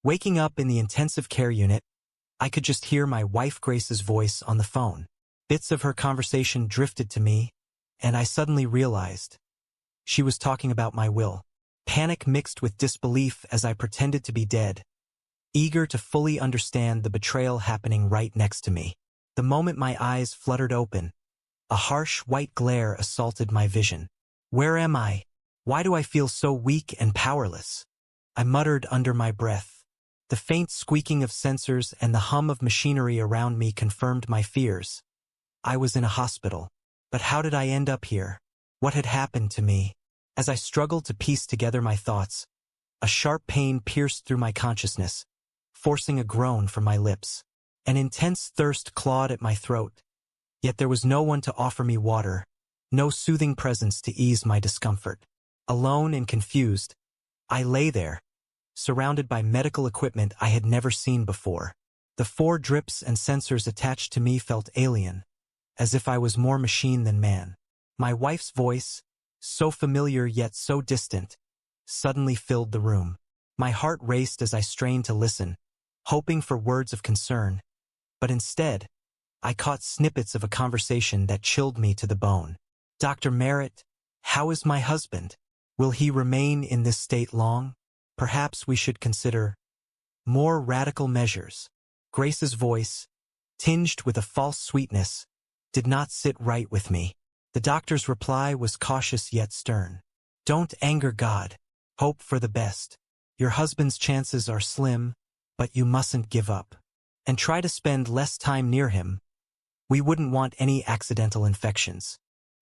Waking up in the intensive care unit, I could just hear my wife Grace's voice on the phone. Bits of her conversation drifted to me, and I suddenly realized she was talking about my will. Panic mixed with disbelief as I pretended to be dead, eager to fully understand the betrayal happening right next to me. The moment my eyes fluttered open, a harsh white glare assaulted my vision. Where am I? Why do I feel so weak and powerless? I muttered under my breath. The faint squeaking of sensors and the hum of machinery around me confirmed my fears. I was in a hospital. But how did I end up here? What had happened to me? As I struggled to piece together my thoughts, a sharp pain pierced through my consciousness, forcing a groan from my lips. An intense thirst clawed at my throat, yet there was no one to offer me water, no soothing presence to ease my discomfort. Alone and confused, I lay there, surrounded by medical equipment I had never seen before. The 4 drips and sensors attached to me felt alien, as if I was more machine than man. My wife's voice, so familiar yet so distant, suddenly filled the room. My heart raced as I strained to listen, hoping for words of concern, but instead, I caught snippets of a conversation that chilled me to the bone. "Dr. Merritt, how is my husband? Will he remain in this state long? Perhaps we should consider more radical measures." Grace's voice, tinged with a false sweetness, did not sit right with me. The doctor's reply was cautious yet stern. "Don't anger God. Hope for the best. Your husband's chances are slim, but you mustn't give up. And try to spend less time near him. We wouldn't want any accidental infections."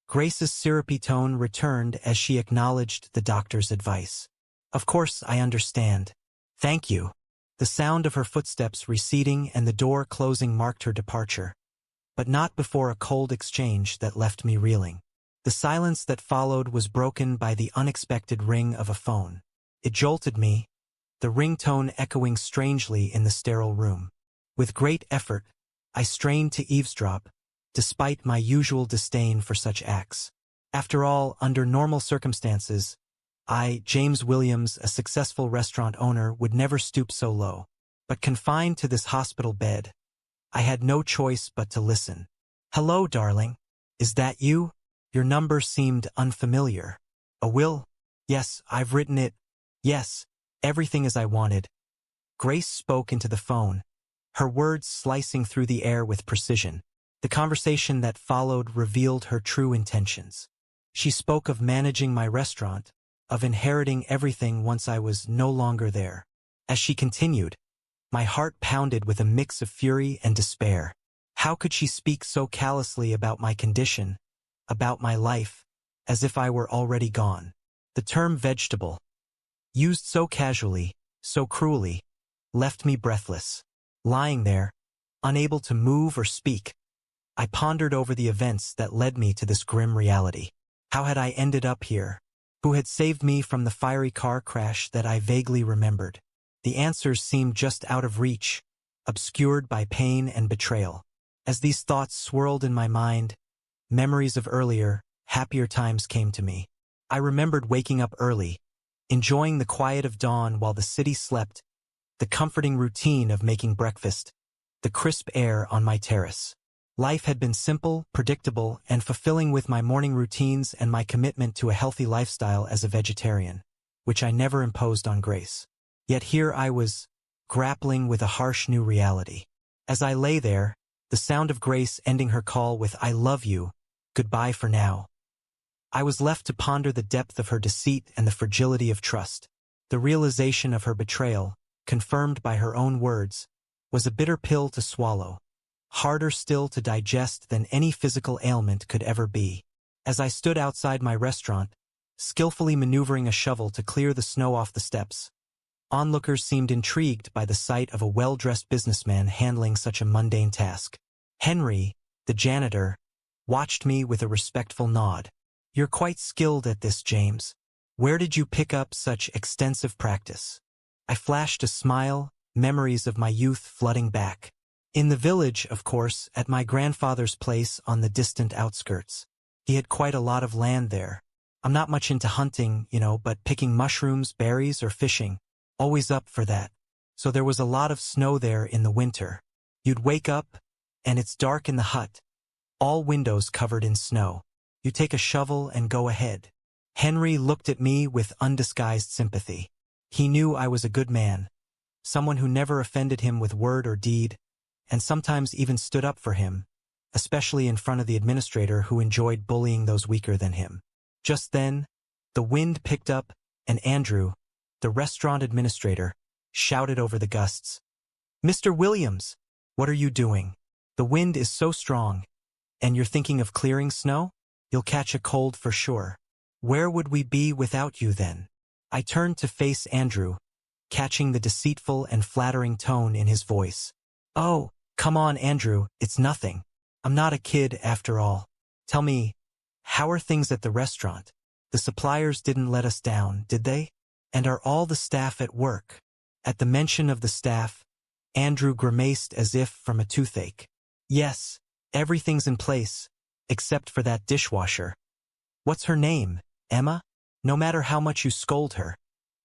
Grace's syrupy tone returned as she acknowledged the doctor's advice. "Of course I understand. Thank you." The sound of her footsteps receding and the door closing marked her departure, but not before a cold exchange that left me reeling. The silence that followed was broken by the unexpected ring of a phone. It jolted me, the ringtone echoing strangely in the sterile room. With great effort, I strained to eavesdrop, despite my usual disdain for such acts. After all, under normal circumstances, I, James Williams, a successful restaurant owner, would never stoop so low. But confined to this hospital bed, I had no choice but to listen. "Hello, darling. Is that you? Your number seemed unfamiliar." "A will? Yes, I've written it. Yes, everything as I wanted." Grace spoke into the phone, her words slicing through the air with precision. The conversation that followed revealed her true intentions. She spoke of managing my restaurant, of inheriting everything once I was no longer there. As she continued, my heart pounded with a mix of fury and despair. How could she speak so callously about my condition, about my life, as if I were already gone? The term vegetable, used so casually, so cruelly, left me breathless. Lying there, unable to move or speak, I pondered over the events that led me to this grim reality. How had I ended up here? Who had saved me from the fiery car crash that I vaguely remembered? The answers seemed just out of reach, obscured by pain and betrayal. As these thoughts swirled in my mind, memories of earlier, happier times came to me. I remembered waking up early, enjoying the quiet of dawn while the city slept, the comforting routine of making breakfast, the crisp air on my terrace. Life had been simple, predictable, and fulfilling with my morning routines and my commitment to a healthy lifestyle as a vegetarian, which I never imposed on Grace. Yet here I was, grappling with a harsh new reality. As I lay there, the sound of Grace ending her call with "I love you, goodbye for now," I was left to ponder the depth of her deceit and the fragility of trust. The realization of her betrayal, confirmed by her own words, was a bitter pill to swallow, harder still to digest than any physical ailment could ever be. As I stood outside my restaurant, skillfully maneuvering a shovel to clear the snow off the steps, onlookers seemed intrigued by the sight of a well-dressed businessman handling such a mundane task. Henry, the janitor, watched me with a respectful nod. "You're quite skilled at this, James. Where did you pick up such extensive practice?" I flashed a smile, memories of my youth flooding back. "In the village, of course, at my grandfather's place on the distant outskirts. He had quite a lot of land there. I'm not much into hunting, but picking mushrooms, berries, or fishing. Always up for that." So there was a lot of snow there in the winter. You'd wake up, and it's dark in the hut, all windows covered in snow. You take a shovel and go ahead. Henry looked at me with undisguised sympathy. He knew I was a good man, someone who never offended him with word or deed, and sometimes even stood up for him, especially in front of the administrator who enjoyed bullying those weaker than him. Just then, the wind picked up, and Andrew, the restaurant administrator, shouted over the gusts. "Mr. Williams, what are you doing? The wind is so strong, and you're thinking of clearing snow? You'll catch a cold for sure. Where would we be without you then?" I turned to face Andrew, catching the deceitful and flattering tone in his voice. "Oh, come on, Andrew, it's nothing. I'm not a kid after all. Tell me, how are things at the restaurant? The suppliers didn't let us down, did they? And are all the staff at work?" At the mention of the staff, Andrew grimaced as if from a toothache. "Yes, everything's in place, except for that dishwasher. What's her name? Emma? No matter how much you scold her,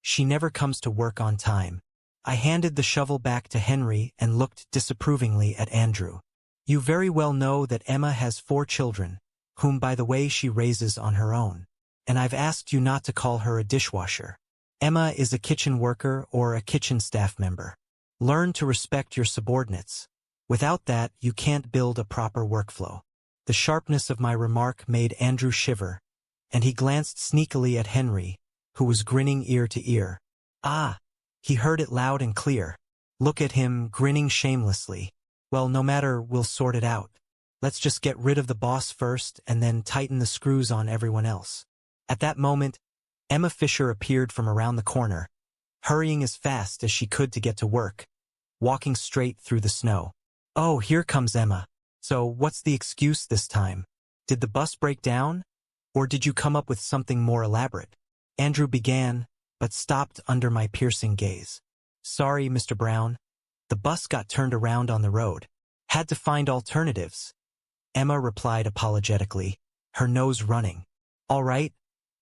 she never comes to work on time." I handed the shovel back to Henry and looked disapprovingly at Andrew. "You very well know that Emma has 4 children, whom by the way she raises on her own. And I've asked you not to call her a dishwasher. Emma is a kitchen worker or a kitchen staff member. Learn to respect your subordinates. Without that, you can't build a proper workflow." The sharpness of my remark made Andrew shiver, and he glanced sneakily at Henry, who was grinning ear to ear. Ah, he heard it loud and clear. Look at him, grinning shamelessly. "Well, no matter, we'll sort it out. Let's just get rid of the boss first and then tighten the screws on everyone else." At that moment, Emma Fisher appeared from around the corner, hurrying as fast as she could to get to work, walking straight through the snow. "Oh, here comes Emma. So what's the excuse this time? Did the bus break down? Or did you come up with something more elaborate?" Andrew began, but stopped under my piercing gaze. "Sorry, Mr. Brown. The bus got turned around on the road. Had to find alternatives," Emma replied apologetically, her nose running. "All right,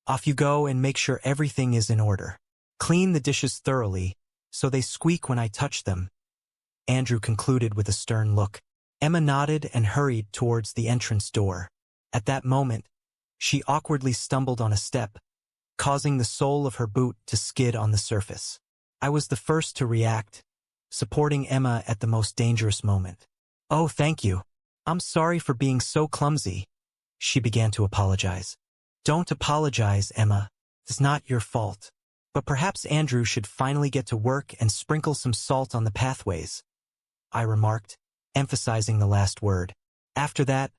off you go and make sure everything is in order. Clean the dishes thoroughly, so they squeak when I touch them," Andrew concluded with a stern look. Emma nodded and hurried towards the entrance door. At that moment, she awkwardly stumbled on a step, causing the sole of her boot to skid on the surface. I was the first to react, supporting Emma at the most dangerous moment. "Oh, thank you. I'm sorry for being so clumsy," she began to apologize. "Don't apologize, Emma. It's not your fault. But perhaps Andrew should finally get to work and sprinkle some salt on the pathways," I remarked, emphasizing the last word. After that,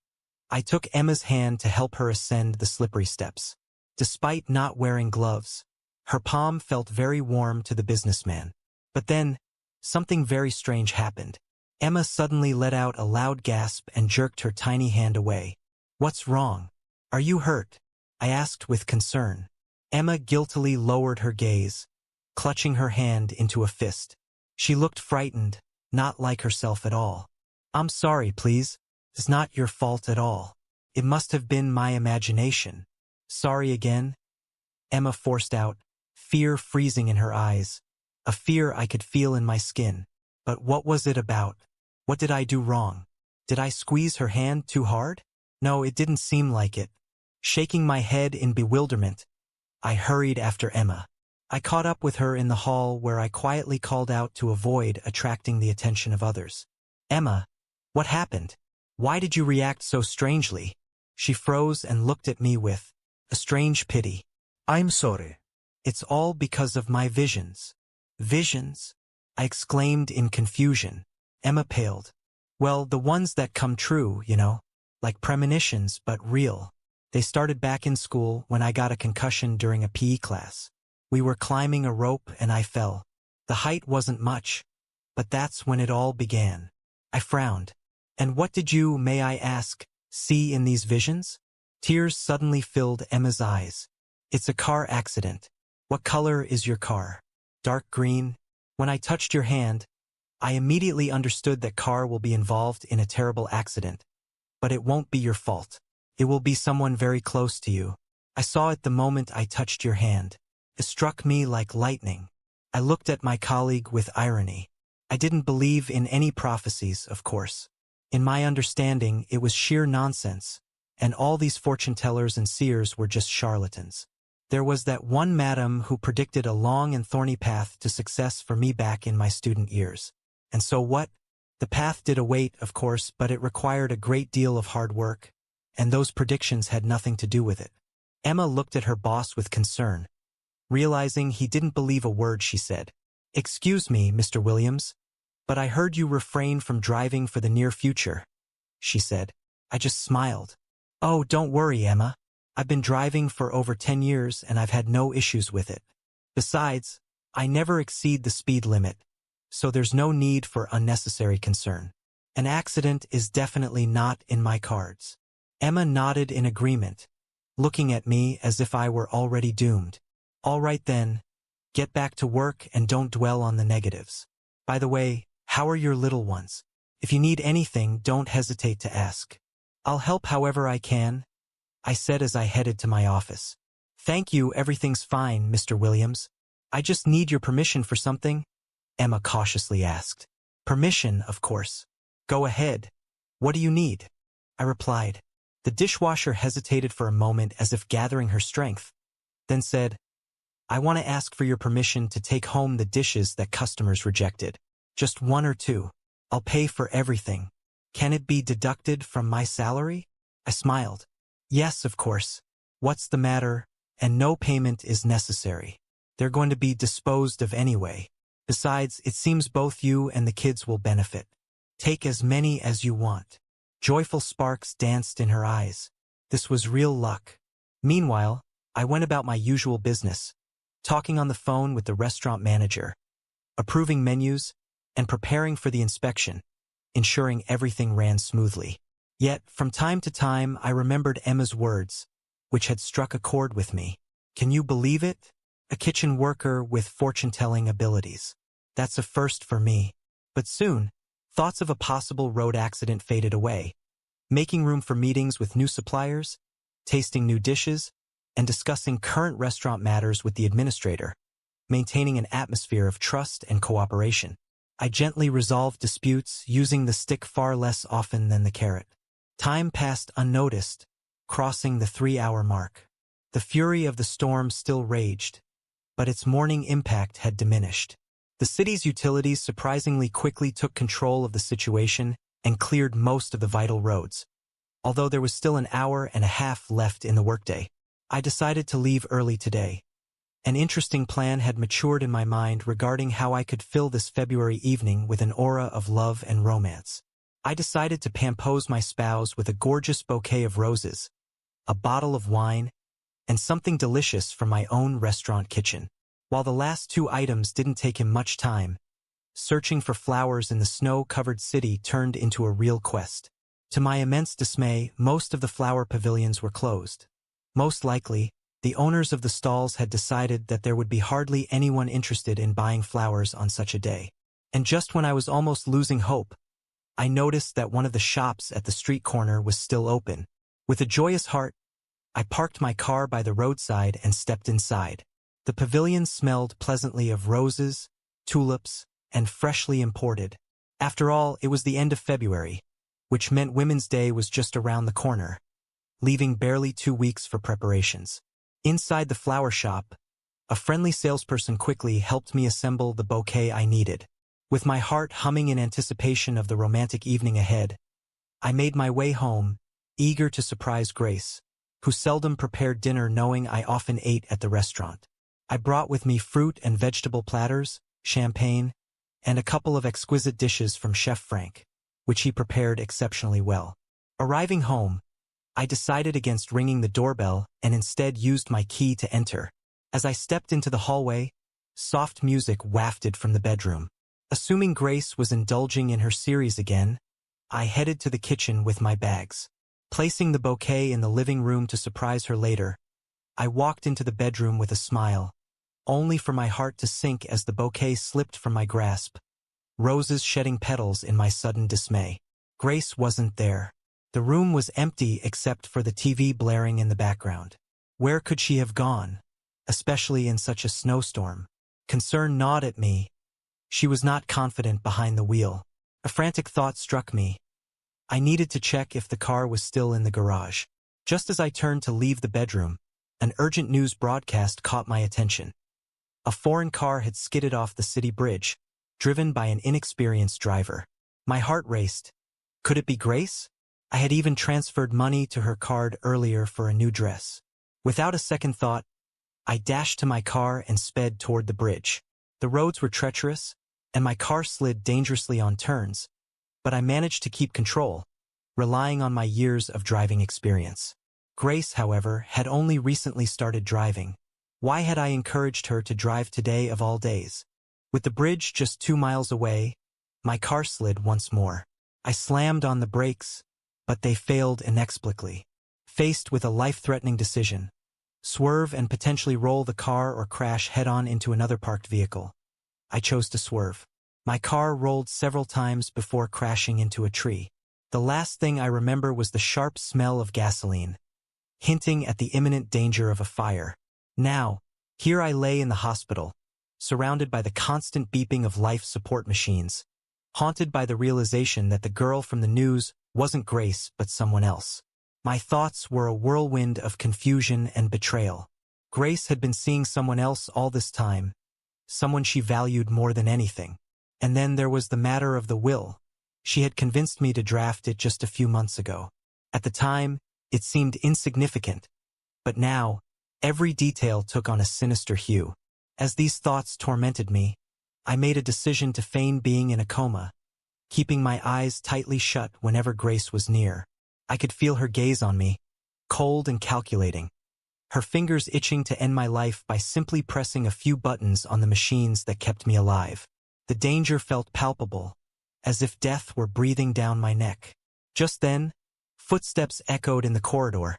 I took Emma's hand to help her ascend the slippery steps. Despite not wearing gloves, her palm felt very warm to the businessman. But then, something very strange happened. Emma suddenly let out a loud gasp and jerked her tiny hand away. "What's wrong? Are you hurt?" I asked with concern. Emma guiltily lowered her gaze, clutching her hand into a fist. She looked frightened, not like herself at all. "I'm sorry, please. It's not your fault at all. It must have been my imagination." "Sorry again," Emma forced out, fear freezing in her eyes, a fear I could feel in my skin. But what was it about? What did I do wrong? Did I squeeze her hand too hard? No, it didn't seem like it. Shaking my head in bewilderment, I hurried after Emma. I caught up with her in the hall where I quietly called out to avoid attracting the attention of others. "Emma, what happened? Why did you react so strangely?" She froze and looked at me with a strange pity. "I'm sorry." "It's all because of my visions." "Visions?" I exclaimed in confusion. Emma paled. "Well, the ones that come true, you know, like premonitions, but real. They started back in school when I got a concussion during a PE class. We were climbing a rope and I fell. The height wasn't much, but that's when it all began." I frowned. "And what did you, may I ask, see in these visions?" Tears suddenly filled Emma's eyes. "It's a car accident." "What color is your car?" "Dark green." "When I touched your hand, I immediately understood that car will be involved in a terrible accident. But it won't be your fault. It will be someone very close to you. I saw it the moment I touched your hand. It struck me like lightning. I looked at my colleague with irony. I didn't believe in any prophecies, of course. In my understanding, it was sheer nonsense, and all these fortune-tellers and seers were just charlatans. There was that one madam who predicted a long and thorny path to success for me back in my student years. And so what? The path did await, of course, but it required a great deal of hard work, and those predictions had nothing to do with it. Emma looked at her boss with concern. Realizing he didn't believe a word she said. "Excuse me, Mr. Williams, but I heard you refrain from driving for the near future," she said. I just smiled. "Oh, don't worry, Emma. I've been driving for over 10 years and I've had no issues with it. Besides, I never exceed the speed limit, so there's no need for unnecessary concern. An accident is definitely not in my cards." Emma nodded in agreement, looking at me as if I were already doomed. "All right then, get back to work and don't dwell on the negatives. By the way, how are your little ones? If you need anything, don't hesitate to ask. I'll help however I can," I said as I headed to my office. "Thank you, everything's fine, Mr. Williams. I just need your permission for something," Emma cautiously asked. "Permission, of course. Go ahead. What do you need?" I replied. The dishwasher hesitated for a moment as if gathering her strength, then said, "I want to ask for your permission to take home the dishes that customers rejected. Just one or two. I'll pay for everything. Can it be deducted from my salary?" I smiled. "Yes, of course. What's the matter? And no payment is necessary. They're going to be disposed of anyway. Besides, it seems both you and the kids will benefit. Take as many as you want." Joyful sparks danced in her eyes. This was real luck. Meanwhile, I went about my usual business, talking on the phone with the restaurant manager, approving menus, and preparing for the inspection, ensuring everything ran smoothly. Yet, from time to time, I remembered Emma's words, which had struck a chord with me. Can you believe it? A kitchen worker with fortune-telling abilities. That's a first for me. But soon, thoughts of a possible road accident faded away, making room for meetings with new suppliers, tasting new dishes, and discussing current restaurant matters with the administrator, maintaining an atmosphere of trust and cooperation. I gently resolved disputes, using the stick far less often than the carrot. Time passed unnoticed, crossing the 3-hour mark. The fury of the storm still raged, but its morning impact had diminished. The city's utilities surprisingly quickly took control of the situation and cleared most of the vital roads. Although there was still an hour and a half left in the workday, I decided to leave early today. An interesting plan had matured in my mind regarding how I could fill this February evening with an aura of love and romance. I decided to pampose my spouse with a gorgeous bouquet of roses, a bottle of wine, and something delicious from my own restaurant kitchen. While the last two items didn't take him much time, searching for flowers in the snow-covered city turned into a real quest. To my immense dismay, most of the flower pavilions were closed. Most likely, the owners of the stalls had decided that there would be hardly anyone interested in buying flowers on such a day. And just when I was almost losing hope, I noticed that one of the shops at the street corner was still open. With a joyous heart, I parked my car by the roadside and stepped inside. The pavilion smelled pleasantly of roses, tulips, and freshly imported. After all, it was the end of February, which meant Women's Day was just around the corner, leaving barely 2 weeks for preparations. Inside the flower shop, a friendly salesperson quickly helped me assemble the bouquet I needed. With my heart humming in anticipation of the romantic evening ahead, I made my way home, eager to surprise Grace, who seldom prepared dinner knowing I often ate at the restaurant. I brought with me fruit and vegetable platters, champagne, and a couple of exquisite dishes from Chef Frank, which he prepared exceptionally well. Arriving home, I decided against ringing the doorbell and instead used my key to enter. As I stepped into the hallway, soft music wafted from the bedroom. Assuming Grace was indulging in her series again, I headed to the kitchen with my bags. Placing the bouquet in the living room to surprise her later, I walked into the bedroom with a smile, only for my heart to sink as the bouquet slipped from my grasp, roses shedding petals in my sudden dismay. Grace wasn't there. The room was empty except for the TV blaring in the background. Where could she have gone, especially in such a snowstorm? Concern gnawed at me. She was not confident behind the wheel. A frantic thought struck me. I needed to check if the car was still in the garage. Just as I turned to leave the bedroom, an urgent news broadcast caught my attention. A foreign car had skidded off the city bridge, driven by an inexperienced driver. My heart raced. Could it be Grace? I had even transferred money to her card earlier for a new dress. Without a second thought, I dashed to my car and sped toward the bridge. The roads were treacherous, and my car slid dangerously on turns, but I managed to keep control, relying on my years of driving experience. Grace, however, had only recently started driving. Why had I encouraged her to drive today of all days? With the bridge just 2 miles away, my car slid once more. I slammed on the brakes, but they failed inexplicably. Faced with a life-threatening decision, swerve and potentially roll the car or crash head-on into another parked vehicle, I chose to swerve. My car rolled several times before crashing into a tree. The last thing I remember was the sharp smell of gasoline, hinting at the imminent danger of a fire. Now, here I lay in the hospital, surrounded by the constant beeping of life support machines, haunted by the realization that the girl from the news wasn't Grace but someone else. My thoughts were a whirlwind of confusion and betrayal. Grace had been seeing someone else all this time, someone she valued more than anything. And then there was the matter of the will. She had convinced me to draft it just a few months ago. At the time, it seemed insignificant, but now, every detail took on a sinister hue. As these thoughts tormented me, I made a decision to feign being in a coma, keeping my eyes tightly shut whenever Grace was near. I could feel her gaze on me, cold and calculating, her fingers itching to end my life by simply pressing a few buttons on the machines that kept me alive. The danger felt palpable, as if death were breathing down my neck. Just then, footsteps echoed in the corridor,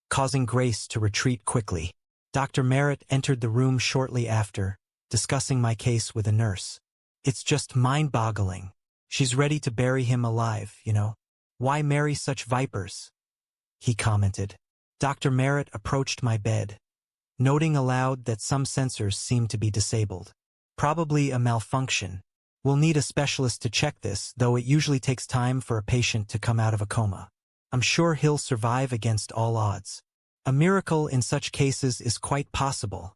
causing Grace to retreat quickly. Dr. Merritt entered the room shortly after, discussing my case with a nurse. It's just mind-boggling. She's ready to bury him alive, you know. Why marry such vipers? He commented. Dr. Merritt approached my bed, noting aloud that some sensors seemed to be disabled. Probably a malfunction. We'll need a specialist to check this, though it usually takes time for a patient to come out of a coma. I'm sure he'll survive against all odds. A miracle in such cases is quite possible,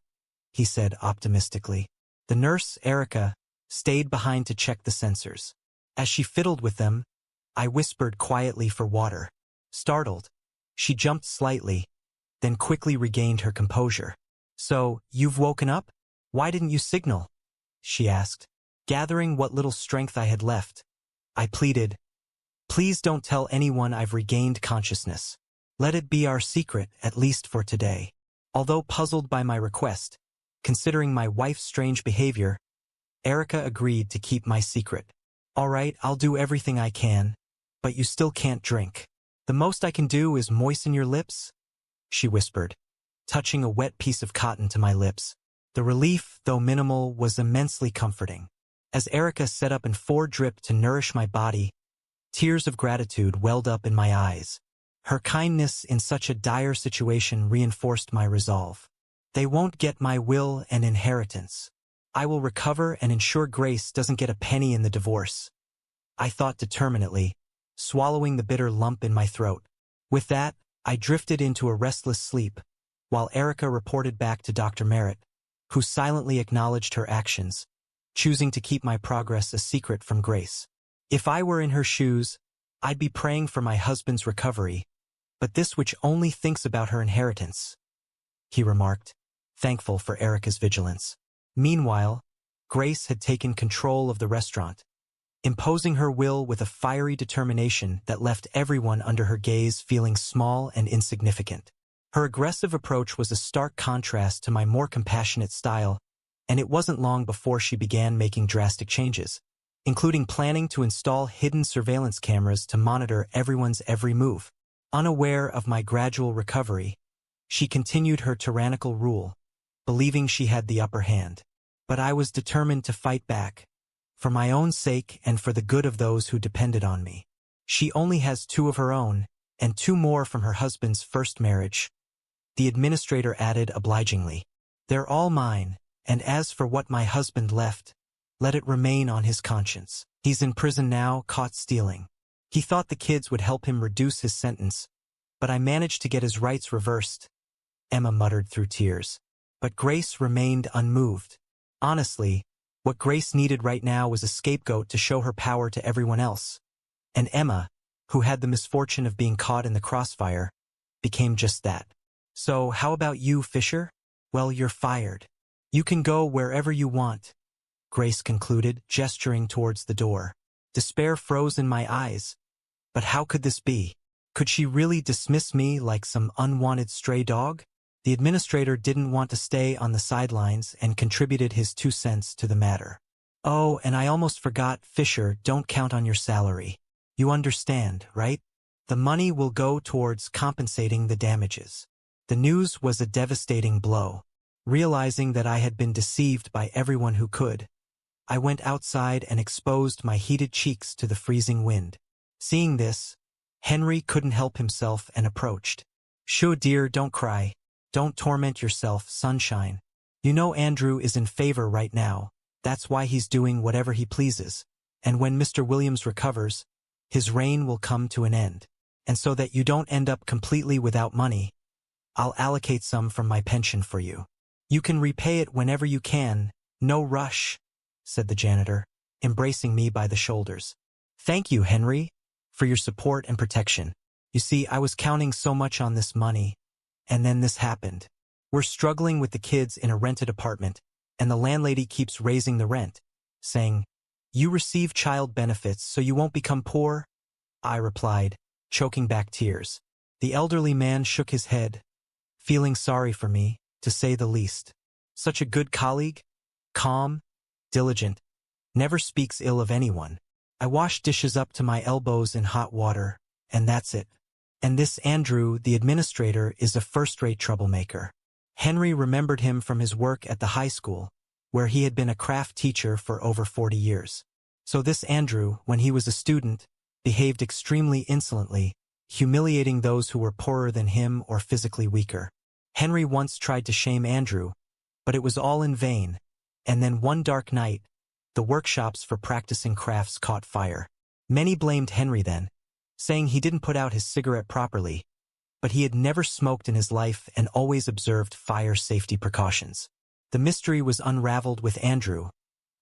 he said optimistically. The nurse, Erica, stayed behind to check the sensors. As she fiddled with them, I whispered quietly for water. Startled, she jumped slightly, then quickly regained her composure. So, you've woken up? Why didn't you signal? She asked. Gathering what little strength I had left, I pleaded, please don't tell anyone I've regained consciousness. Let it be our secret, at least for today. Although puzzled by my request, considering my wife's strange behavior, Erica agreed to keep my secret. All right, I'll do everything I can, but you still can't drink. The most I can do is moisten your lips, she whispered, touching a wet piece of cotton to my lips. The relief, though minimal, was immensely comforting. As Erica set up an 4-drip to nourish my body, tears of gratitude welled up in my eyes. Her kindness in such a dire situation reinforced my resolve. They won't get my will and inheritance. I will recover and ensure Grace doesn't get a penny in the divorce, I thought determinedly, swallowing the bitter lump in my throat. With that, I drifted into a restless sleep, while Erica reported back to Dr. Merritt, who silently acknowledged her actions, choosing to keep my progress a secret from Grace. If I were in her shoes, I'd be praying for my husband's recovery, but this witch only thinks about her inheritance, he remarked, thankful for Erica's vigilance. Meanwhile, Grace had taken control of the restaurant, imposing her will with a fiery determination that left everyone under her gaze feeling small and insignificant. Her aggressive approach was a stark contrast to my more compassionate style, and it wasn't long before she began making drastic changes, including planning to install hidden surveillance cameras to monitor everyone's every move. Unaware of my gradual recovery, she continued her tyrannical rule, believing she had the upper hand. But I was determined to fight back, for my own sake and for the good of those who depended on me. She only has 2 of her own, and 2 more from her husband's first marriage, the administrator added obligingly. They're all mine, And as for what my husband left, let it remain on his conscience. He's in prison now, caught stealing. He thought the kids would help him reduce his sentence, but I managed to get his rights reversed," Emma muttered through tears. But Grace remained unmoved. Honestly, what Grace needed right now was a scapegoat to show her power to everyone else. And Emma, who had the misfortune of being caught in the crossfire, became just that. "So how about you, Fisher? Well, you're fired. You can go wherever you want," Grace concluded, gesturing towards the door. Despair froze in my eyes. But how could this be? Could she really dismiss me like some unwanted stray dog? The administrator didn't want to stay on the sidelines and contributed his 2 cents to the matter. "Oh, and I almost forgot, Fisher, don't count on your salary. You understand, right? The money will go towards compensating the damages." The news was a devastating blow. Realizing that I had been deceived by everyone who could, I went outside and exposed my heated cheeks to the freezing wind. Seeing this, Henry couldn't help himself and approached. "Sure, dear, don't cry. Don't torment yourself, sunshine. You know Andrew is in favor right now. That's why he's doing whatever he pleases. And when Mr. Williams recovers, his reign will come to an end. And so that you don't end up completely without money, I'll allocate some from my pension for you. You can repay it whenever you can, no rush," said the janitor, embracing me by the shoulders. "Thank you, Henry, for your support and protection. You see, I was counting so much on this money, and then this happened. We're struggling with the kids in a rented apartment, and the landlady keeps raising the rent, saying, 'You receive child benefits so you won't become poor?'" I replied, choking back tears. The elderly man shook his head, feeling sorry for me, to say the least. Such a good colleague, calm, diligent, never speaks ill of anyone. I washed dishes up to my elbows in hot water, and that's it. And this Andrew, the administrator, is a first-rate troublemaker. Henry remembered him from his work at the high school, where he had been a craft teacher for over 40 years. So this Andrew, when he was a student, behaved extremely insolently, humiliating those who were poorer than him or physically weaker. Henry once tried to shame Andrew, but it was all in vain, and then one dark night, the workshops for practicing crafts caught fire. Many blamed Henry then, saying he didn't put out his cigarette properly, but he had never smoked in his life and always observed fire safety precautions. The mystery was unraveled with Andrew,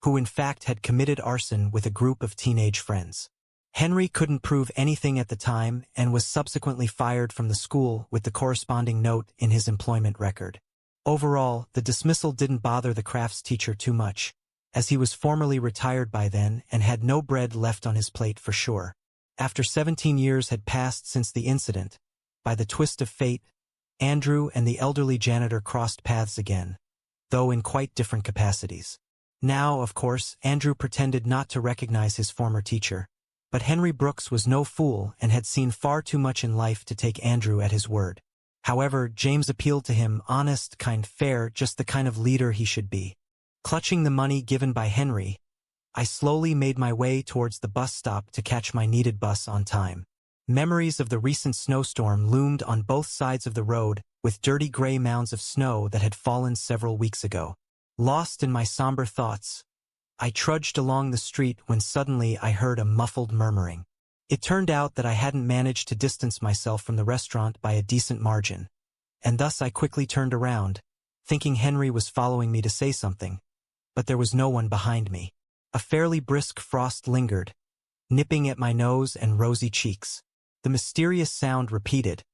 who in fact had committed arson with a group of teenage friends. Henry couldn't prove anything at the time and was subsequently fired from the school with the corresponding note in his employment record. Overall, the dismissal didn't bother the crafts teacher too much, as he was formerly retired by then and had no bread left on his plate for sure. After 17 years had passed since the incident, by the twist of fate, Andrew and the elderly janitor crossed paths again, though in quite different capacities. Now, of course, Andrew pretended not to recognize his former teacher, but Henry Brooks was no fool and had seen far too much in life to take Andrew at his word. However, James appealed to him, honest, kind, fair, just the kind of leader he should be. Clutching the money given by Henry, I slowly made my way towards the bus stop to catch my needed bus on time. Memories of the recent snowstorm loomed on both sides of the road, with dirty gray mounds of snow that had fallen several weeks ago. Lost in my somber thoughts, I trudged along the street when suddenly I heard a muffled murmuring. It turned out that I hadn't managed to distance myself from the restaurant by a decent margin, and thus I quickly turned around, thinking Henry was following me to say something, but there was no one behind me. A fairly brisk frost lingered, nipping at my nose and rosy cheeks. The mysterious sound repeated,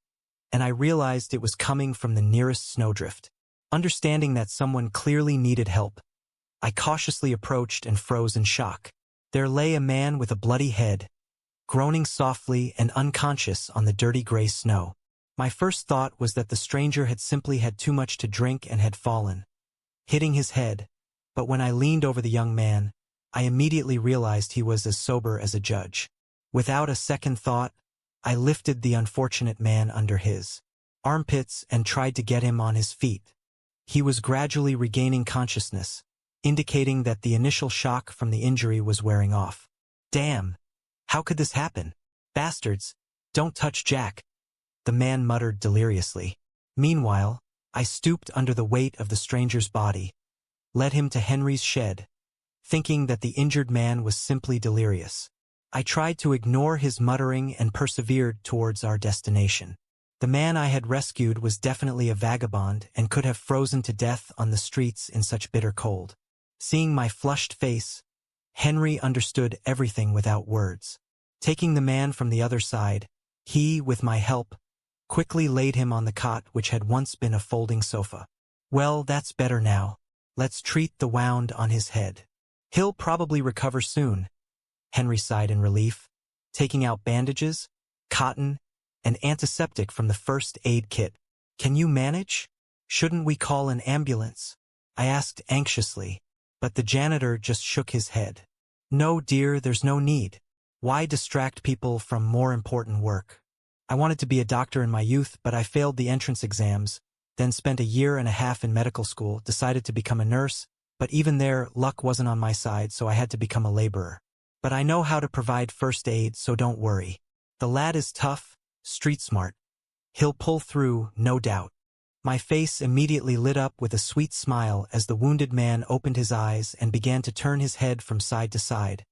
and I realized it was coming from the nearest snowdrift. Understanding that someone clearly needed help, I cautiously approached and froze in shock. There lay a man with a bloody head, groaning softly and unconscious on the dirty gray snow. My first thought was that the stranger had simply had too much to drink and had fallen, hitting his head, but when I leaned over the young man, I immediately realized he was as sober as a judge. Without a second thought, I lifted the unfortunate man under his armpits and tried to get him on his feet. He was gradually regaining consciousness, indicating that the initial shock from the injury was wearing off. "Damn! How could this happen? Bastards! Don't touch Jack!" the man muttered deliriously. Meanwhile, I stooped under the weight of the stranger's body, led him to Henry's shed, thinking that the injured man was simply delirious. I tried to ignore his muttering and persevered towards our destination. The man I had rescued was definitely a vagabond and could have frozen to death on the streets in such bitter cold. Seeing my flushed face, Henry understood everything without words. Taking the man from the other side, he, with my help, quickly laid him on the cot which had once been a folding sofa. "Well, that's better now. Let's treat the wound on his head. He'll probably recover soon," Henry sighed in relief, taking out bandages, cotton, and antiseptic from the first aid kit. "Can you manage? Shouldn't we call an ambulance?" I asked anxiously, but the janitor just shook his head. "No, dear, there's no need. Why distract people from more important work? I wanted to be a doctor in my youth, but I failed the entrance exams, then spent a year and a half in medical school, decided to become a nurse, but even there, luck wasn't on my side, so I had to become a laborer. But I know how to provide first aid, so don't worry. The lad is tough, street smart. He'll pull through, no doubt." My face immediately lit up with a sweet smile as the wounded man opened his eyes and began to turn his head from side to side,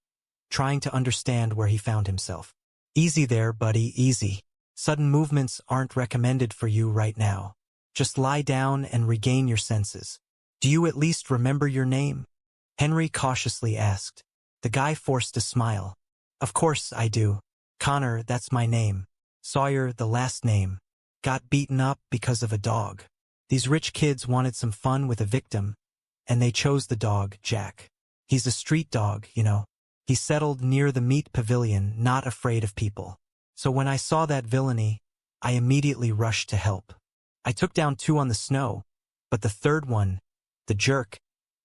trying to understand where he found himself. "Easy there, buddy, easy. Sudden movements aren't recommended for you right now. Just lie down and regain your senses. Do you at least remember your name?" Henry cautiously asked. The guy forced a smile. "Of course I do. Connor, that's my name. Sawyer, the last name. Got beaten up because of a dog. These rich kids wanted some fun with a victim, and they chose the dog, Jack. He's a street dog, you know. He settled near the meat pavilion, not afraid of people. So when I saw that villainy, I immediately rushed to help. I took down 2 on the snow, but the third one, the jerk,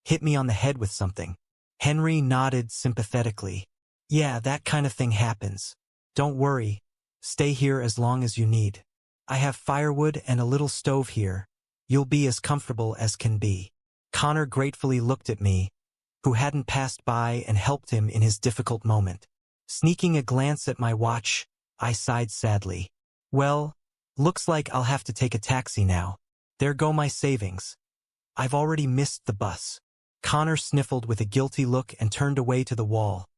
hit me on the head with something." Henry nodded sympathetically. "Yeah, that kind of thing happens. Don't worry. Stay here as long as you need. I have firewood and a little stove here. You'll be as comfortable as can be." Connor gratefully looked at me, who hadn't passed by and helped him in his difficult moment. Sneaking a glance at my watch, I sighed sadly. "Well, looks like I'll have to take a taxi now. There go my savings. I've already missed the bus." Connor sniffled with a guilty look and turned away to the wall.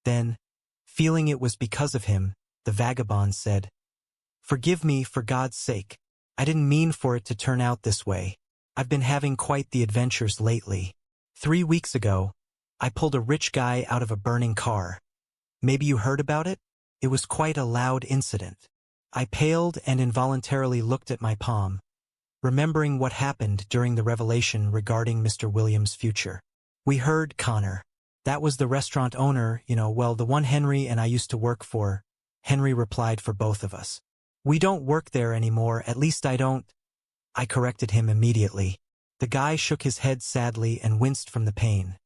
Then, feeling it was because of him, the vagabond said, "Forgive me for God's sake. I didn't mean for it to turn out this way. I've been having quite the adventures lately. 3 weeks ago, I pulled a rich guy out of a burning car. Maybe you heard about it? It was quite a loud incident." I paled and involuntarily looked at my palm, remembering what happened during the revelation regarding Mr. Williams' future. "We heard, Connor. That was the restaurant owner, well, the one Henry and I used to work for." Henry replied for both of us. "We don't work there anymore, at least I don't." I corrected him immediately. The guy shook his head sadly and winced from the pain.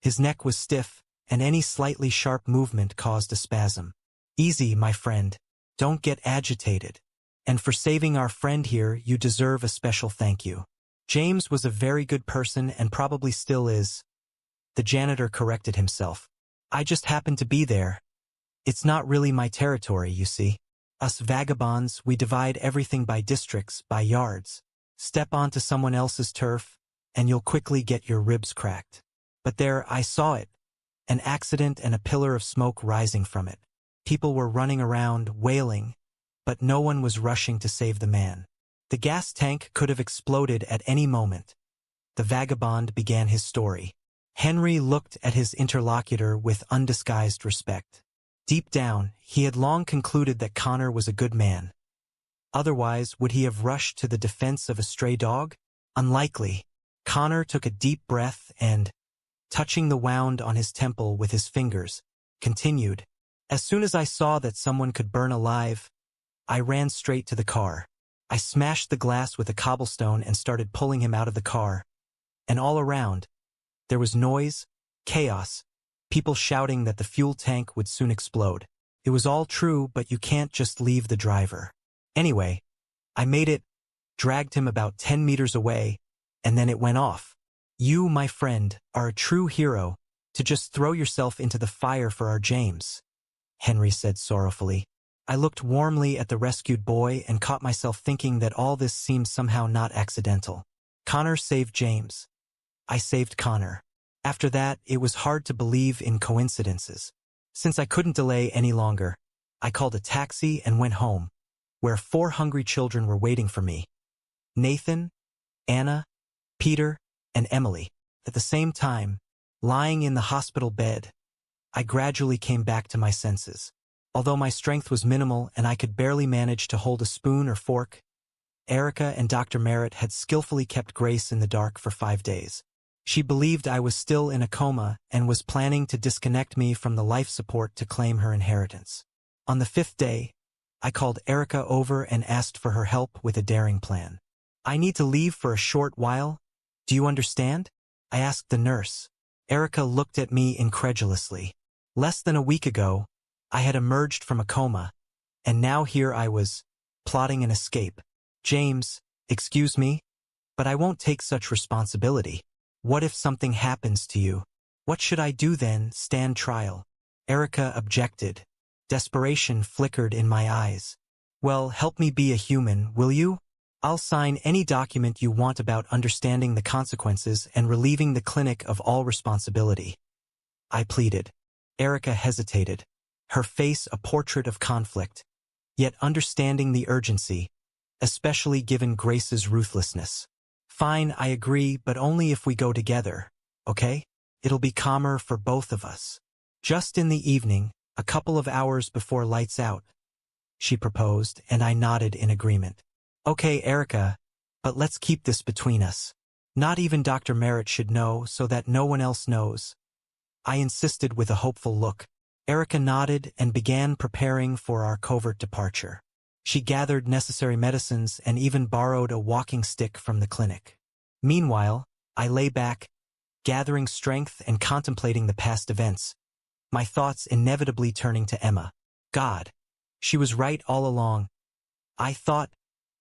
His neck was stiff, and any slightly sharp movement caused a spasm. "Easy, my friend. Don't get agitated. And for saving our friend here, you deserve a special thank you. James was a very good person and probably still is." The janitor corrected himself. "I just happened to be there. It's not really my territory, you see. Us vagabonds, we divide everything by districts, by yards. Step onto someone else's turf, and you'll quickly get your ribs cracked. But there, I saw it. An accident and a pillar of smoke rising from it. People were running around, wailing, but no one was rushing to save the man. The gas tank could have exploded at any moment." The vagabond began his story. Henry looked at his interlocutor with undisguised respect. Deep down, he had long concluded that Connor was a good man. Otherwise, would he have rushed to the defense of a stray dog? Unlikely. Connor took a deep breath and, touching the wound on his temple with his fingers, continued, "As soon as I saw that someone could burn alive, I ran straight to the car. I smashed the glass with a cobblestone and started pulling him out of the car. And all around, there was noise, chaos, people shouting that the fuel tank would soon explode. It was all true, but you can't just leave the driver. Anyway, I made it, dragged him about 10 meters away, and then it went off. You, my friend, are a true hero, to just throw yourself into the fire for our James," Henry said sorrowfully. I looked warmly at the rescued boy and caught myself thinking that all this seemed somehow not accidental. Connor saved James. I saved Connor. After that, it was hard to believe in coincidences. Since I couldn't delay any longer, I called a taxi and went home, where 4 hungry children were waiting for me. Nathan, Anna, Peter, and Emily. At the same time, lying in the hospital bed, I gradually came back to my senses. Although my strength was minimal and I could barely manage to hold a spoon or fork, Erica and Dr. Merritt had skillfully kept Grace in the dark for 5 days. She believed I was still in a coma and was planning to disconnect me from the life support to claim her inheritance. On the 5th day, I called Erica over and asked for her help with a daring plan. "I need to leave for a short while. Do you understand?" I asked the nurse. Erica looked at me incredulously. Less than a week ago, I had emerged from a coma, and now here I was, plotting an escape. "James, excuse me, but I won't take such responsibility. What if something happens to you? What should I do then, stand trial?" Erica objected. Desperation flickered in my eyes. "Well, help me be a human, will you? I'll sign any document you want about understanding the consequences and relieving the clinic of all responsibility," I pleaded. Erica hesitated, her face a portrait of conflict, yet understanding the urgency, especially given Grace's ruthlessness. "Fine, I agree, but only if we go together, okay? It'll be calmer for both of us." Just in the evening, a couple of hours before lights out, she proposed, and I nodded in agreement. "Okay, Erica, but let's keep this between us. Not even Dr. Merritt should know so that no one else knows," I insisted with a hopeful look. Erica nodded and began preparing for our covert departure. She gathered necessary medicines and even borrowed a walking stick from the clinic. Meanwhile, I lay back, gathering strength and contemplating the past events, my thoughts inevitably turning to Emma. God, she was right all along, I thought,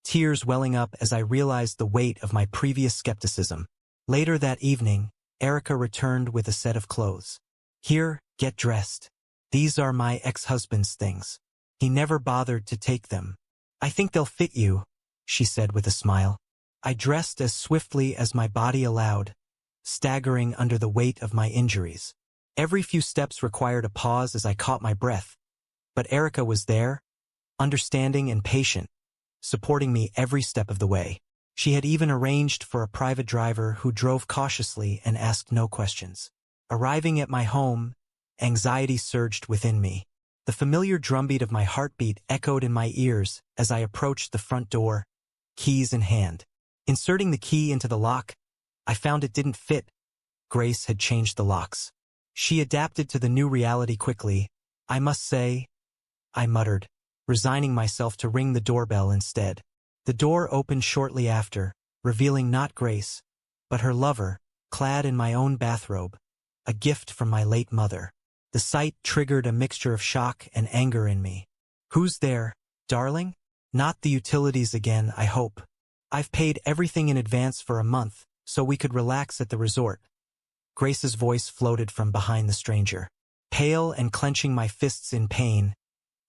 tears welling up as I realized the weight of my previous skepticism. Later that evening, Erica returned with a set of clothes. "Here, get dressed. These are my ex-husband's things. He never bothered to take them. I think they'll fit you," she said with a smile. I dressed as swiftly as my body allowed, staggering under the weight of my injuries. Every few steps required a pause as I caught my breath, but Erica was there, understanding and patient, supporting me every step of the way. She had even arranged for a private driver who drove cautiously and asked no questions. Arriving at my home, anxiety surged within me. The familiar drumbeat of my heartbeat echoed in my ears as I approached the front door, keys in hand. Inserting the key into the lock, I found it didn't fit. Grace had changed the locks. She adapted to the new reality quickly, I must say, I muttered, resigning myself to ring the doorbell instead. The door opened shortly after, revealing not Grace, but her lover, clad in my own bathrobe, a gift from my late mother. The sight triggered a mixture of shock and anger in me. "Who's there, darling? Not the utilities again, I hope. I've paid everything in advance for a month, so we could relax at the resort." Grace's voice floated from behind the stranger. Pale and clenching my fists in pain,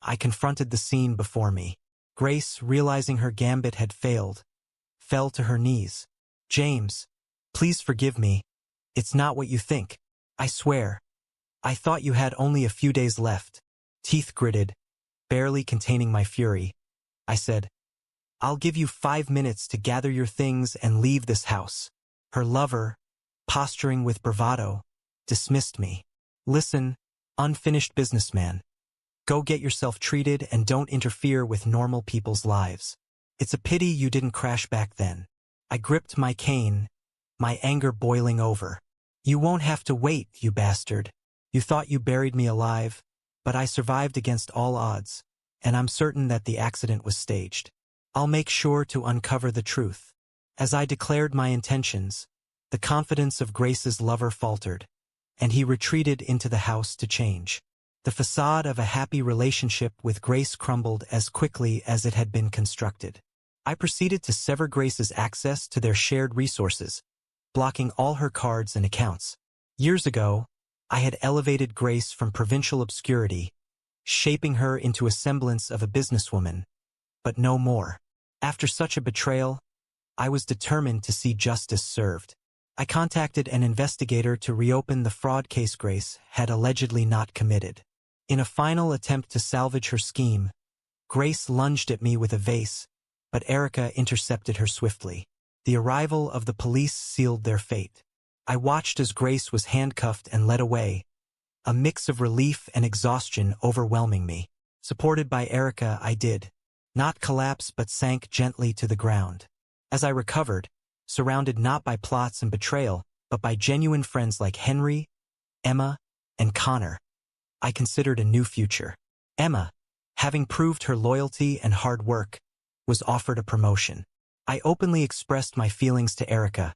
I confronted the scene before me. Grace, realizing her gambit had failed, fell to her knees. "James, please forgive me. It's not what you think. I swear. I thought you had only a few days left." Teeth gritted, barely containing my fury, I said, "I'll give you 5 minutes to gather your things and leave this house." Her lover, posturing with bravado, dismissed me. "Listen, unfinished businessman. Go get yourself treated and don't interfere with normal people's lives. It's a pity you didn't crash back then." I gripped my cane, my anger boiling over. "You won't have to wait, you bastard. You thought you buried me alive, but I survived against all odds, and I'm certain that the accident was staged. I'll make sure to uncover the truth." As I declared my intentions, the confidence of Grace's lover faltered, and he retreated into the house to change. The facade of a happy relationship with Grace crumbled as quickly as it had been constructed. I proceeded to sever Grace's access to their shared resources, blocking all her cards and accounts. Years ago, I had elevated Grace from provincial obscurity, shaping her into a semblance of a businesswoman, but no more. After such a betrayal, I was determined to see justice served. I contacted an investigator to reopen the fraud case Grace had allegedly not committed. In a final attempt to salvage her scheme, Grace lunged at me with a vase, but Erica intercepted her swiftly. The arrival of the police sealed their fate. I watched as Grace was handcuffed and led away, a mix of relief and exhaustion overwhelming me. Supported by Erica, I did not collapse but sank gently to the ground. As I recovered, surrounded not by plots and betrayal, but by genuine friends like Henry, Emma, and Connor, I considered a new future. Emma, having proved her loyalty and hard work, was offered a promotion. I openly expressed my feelings to Erica,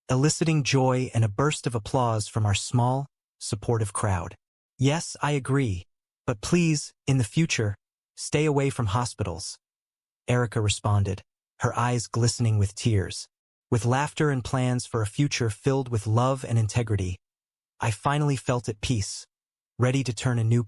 eliciting joy and a burst of applause from our small, supportive crowd. Yes, I agree, but please, in the future, stay away from hospitals, Erica responded, her eyes glistening with tears. With laughter and plans for a future filled with love and integrity, I finally felt at peace, ready to turn a new